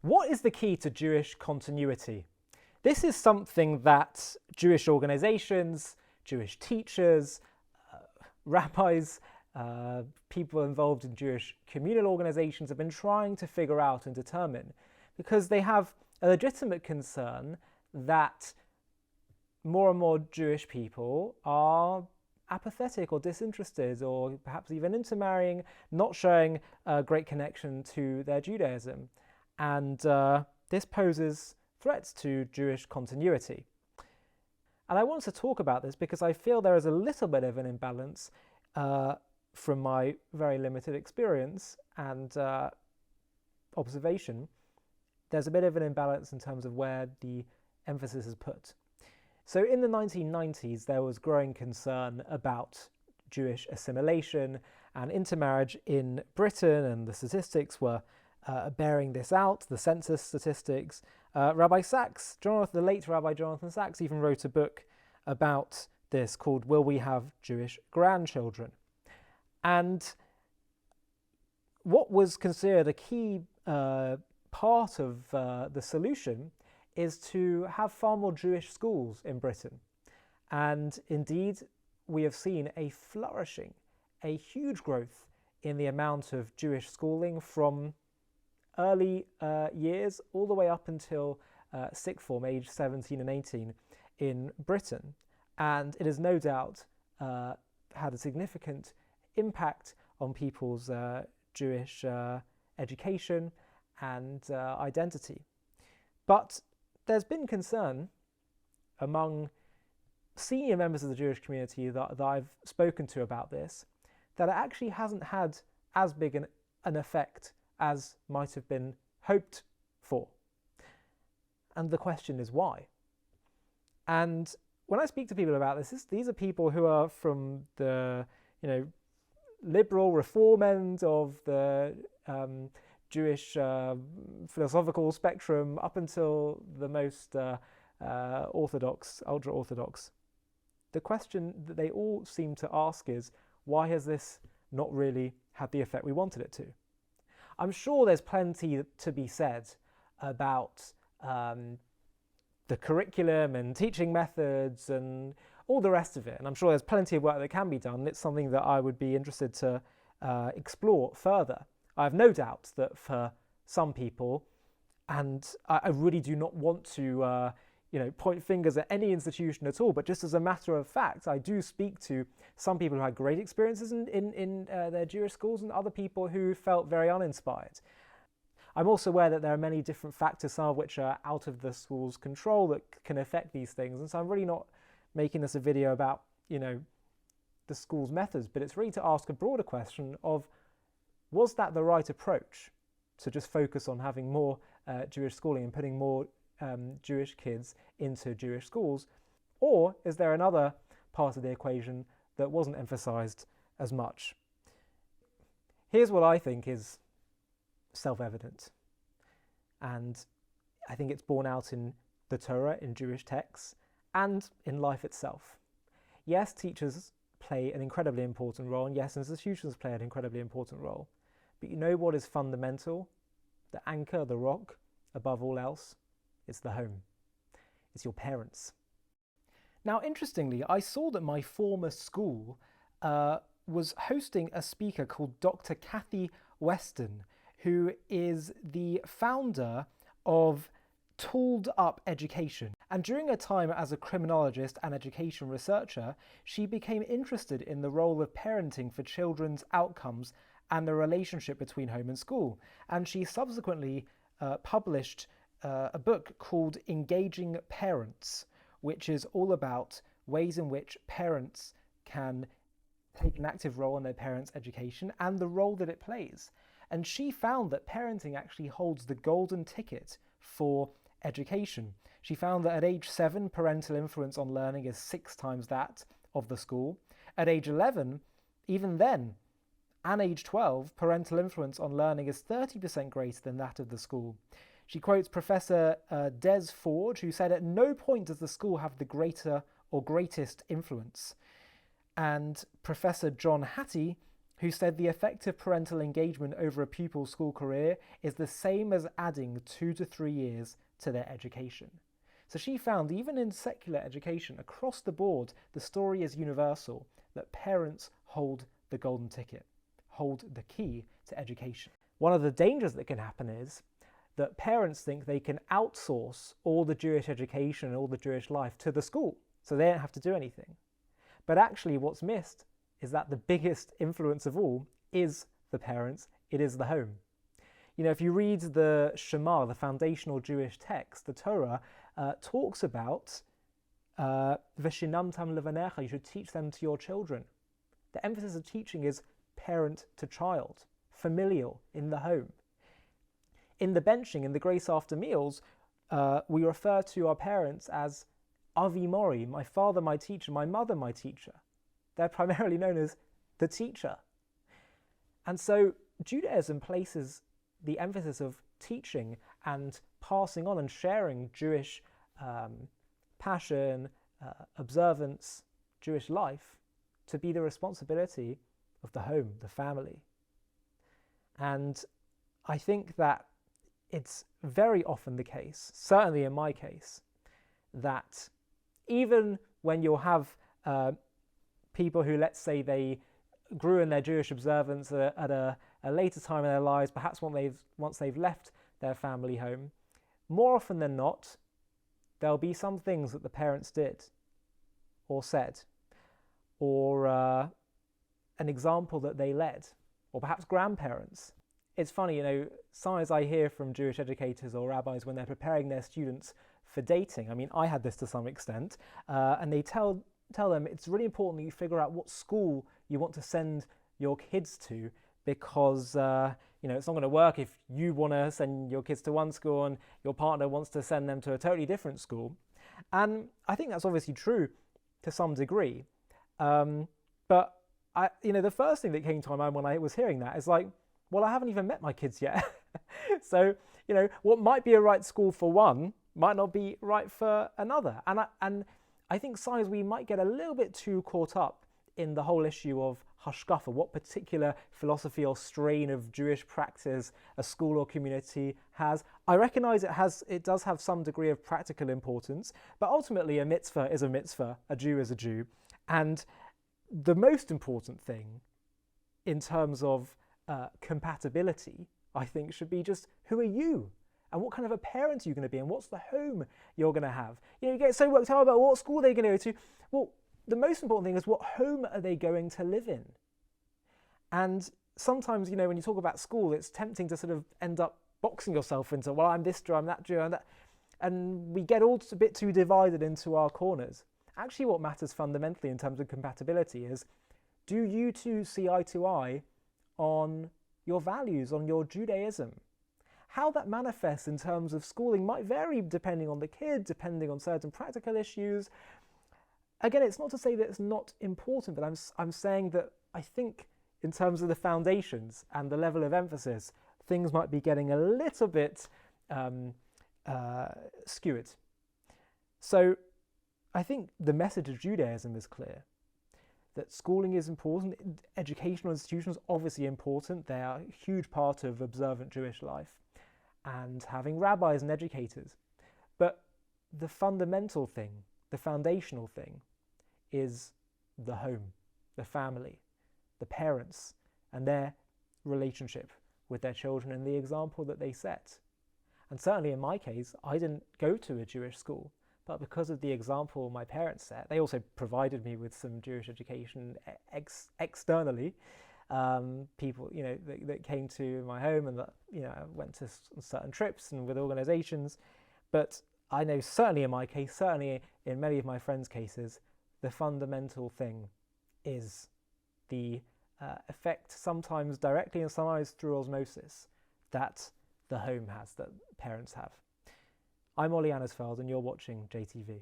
What is the key to Jewish continuity? This is something that Jewish organizations, Jewish teachers, rabbis, people involved in Jewish communal organizations have been trying to figure out and determine, because they have a legitimate concern that more and more Jewish people are apathetic or disinterested, or perhaps even intermarrying, not showing a great connection to their Judaism. And this poses threats to Jewish continuity. And I want to talk about this because I feel there is a little bit of an imbalance from my very limited experience and observation. There's a bit of an imbalance in terms of where the emphasis is put. So in the 1990s, there was growing concern about Jewish assimilation and intermarriage in Britain, and the statistics were bearing this out, the census statistics. Rabbi Sachs, the late Rabbi Jonathan Sachs, even wrote a book about this called "Will We Have Jewish Grandchildren?" And what was considered a key part of the solution is to have far more Jewish schools in Britain. And indeed, we have seen a flourishing, a huge growth in the amount of Jewish schooling from early years all the way up until sixth form, age 17 and 18 in Britain. And it has no doubt had a significant impact on people's Jewish education and identity. But there's been concern among senior members of the Jewish community that I've spoken to about this, that it actually hasn't had as big an effect as might have been hoped for. And the question is why? And when I speak to people about this, these are people who are from the liberal reform end of the Jewish philosophical spectrum up until the most orthodox, ultra-orthodox. The question that they all seem to ask is, why has this not really had the effect we wanted it to? I'm sure there's plenty to be said about the curriculum and teaching methods and all the rest of it, and I'm sure there's plenty of work that can be done. It's something that I would be interested to explore further. I have no doubt that for some people, and I really do not want to point fingers at any institution at all, but just as a matter of fact, I do speak to some people who had great experiences in their Jewish schools and other people who felt very uninspired. I'm also aware that there are many different factors, some of which are out of the school's control, that can affect these things, and so I'm really not making this a video about the school's methods, but it's really to ask a broader question of, was that the right approach to just focus on having more Jewish schooling and putting more Jewish kids into Jewish schools? Or is there another part of the equation that wasn't emphasized as much? Here's what I think is self-evident, and I think it's borne out in the Torah, in Jewish texts, and in life itself. Yes, teachers play an incredibly important role, and yes, institutions play an incredibly important role. But you know what is fundamental? The anchor, the rock, above all else? It's the home. It's your parents. Now, interestingly, I saw that my former school was hosting a speaker called Dr. Kathy Weston, who is the founder of Tooled Up Education. And during her time as a criminologist and education researcher, she became interested in the role of parenting for children's outcomes and the relationship between home and school. And she subsequently published a book called Engaging Parents, which is all about ways in which parents can take an active role in their parents' education and the role that it plays. And she found that parenting actually holds the golden ticket for education. She found that at age 7, parental influence on learning is 6 times that of the school. At age 11, even then, and age 12, parental influence on learning is 30% greater than that of the school. She quotes Professor Des Forge, who said, "At no point does the school have the greater or greatest influence." And Professor John Hattie, who said the effective parental engagement over a pupil's school career is the same as adding 2 to 3 years to their education. So she found even in secular education, across the board, the story is universal, that parents hold the golden ticket, hold the key to education. One of the dangers that can happen is that parents think they can outsource all the Jewish education and all the Jewish life to the school, so they don't have to do anything. But actually what's missed is that the biggest influence of all is the parents, it is the home. You know, if you read the Shema, the foundational Jewish text, the Torah, talks about V'shinamtam levanecha, you should teach them to your children. The emphasis of teaching is parent to child, familial, in the home. In the benching, in the grace after meals, we refer to our parents as Avi Mori, my father, my teacher, my mother, my teacher. They're primarily known as the teacher. And so Judaism places the emphasis of teaching and passing on and sharing Jewish passion, observance, Jewish life to be the responsibility of the home, the family. And I think that it's very often the case, certainly in my case, that even when you'll have people who, let's say, they grew in their Jewish observance at a later time in their lives, perhaps once they've left their family home, more often than not, there'll be some things that the parents did or said, or an example that they led, or perhaps grandparents. It's funny, you know, sometimes I hear from Jewish educators or rabbis when they're preparing their students for dating. I mean, I had this to some extent, and they tell them it's really important that you figure out what school you want to send your kids to, because you know, it's not going to work if you want to send your kids to one school and your partner wants to send them to a totally different school. And I think that's obviously true to some degree. But the first thing that came to my mind when I was hearing that is like, well, I haven't even met my kids yet. So, you know, what might be a right school for one might not be right for another. And I think sometimes we might get a little bit too caught up in the whole issue of hashkafa, what particular philosophy or strain of Jewish practice a school or community has. I recognise it does have some degree of practical importance, but ultimately a mitzvah is a mitzvah, a Jew is a Jew. And the most important thing in terms of compatibility, I think, should be just who are you? And what kind of a parent are you going to be? And what's the home you're going to have? You know, you get so worked out about what school they're going to go to. Well, the most important thing is what home are they going to live in? And sometimes, you know, when you talk about school, it's tempting to sort of end up boxing yourself into, well, I'm this Jew, I'm that Jew, I'm that. And we get all a bit too divided into our corners. Actually, what matters fundamentally in terms of compatibility is, do you two see eye to eye on your values, on your Judaism? How that manifests in terms of schooling might vary depending on the kid, depending on certain practical issues. Again, it's not to say that it's not important, but I'm saying that I think in terms of the foundations and the level of emphasis, things might be getting a little bit skewed. So I think the message of Judaism is clear, that schooling is important, educational institutions obviously important, they are a huge part of observant Jewish life, and having rabbis and educators. But the fundamental thing, the foundational thing, is the home, the family, the parents, and their relationship with their children and the example that they set. And certainly in my case, I didn't go to a Jewish school, but because of the example my parents set, they also provided me with some Jewish education externally. People, you know, that came to my home and that, you know, went to certain trips and with organizations. But I know certainly in my case, certainly in many of my friends' cases, the fundamental thing is the effect, sometimes directly and sometimes through osmosis, that the home has, that parents have. I'm Ollie Annersfeld and you're watching JTV.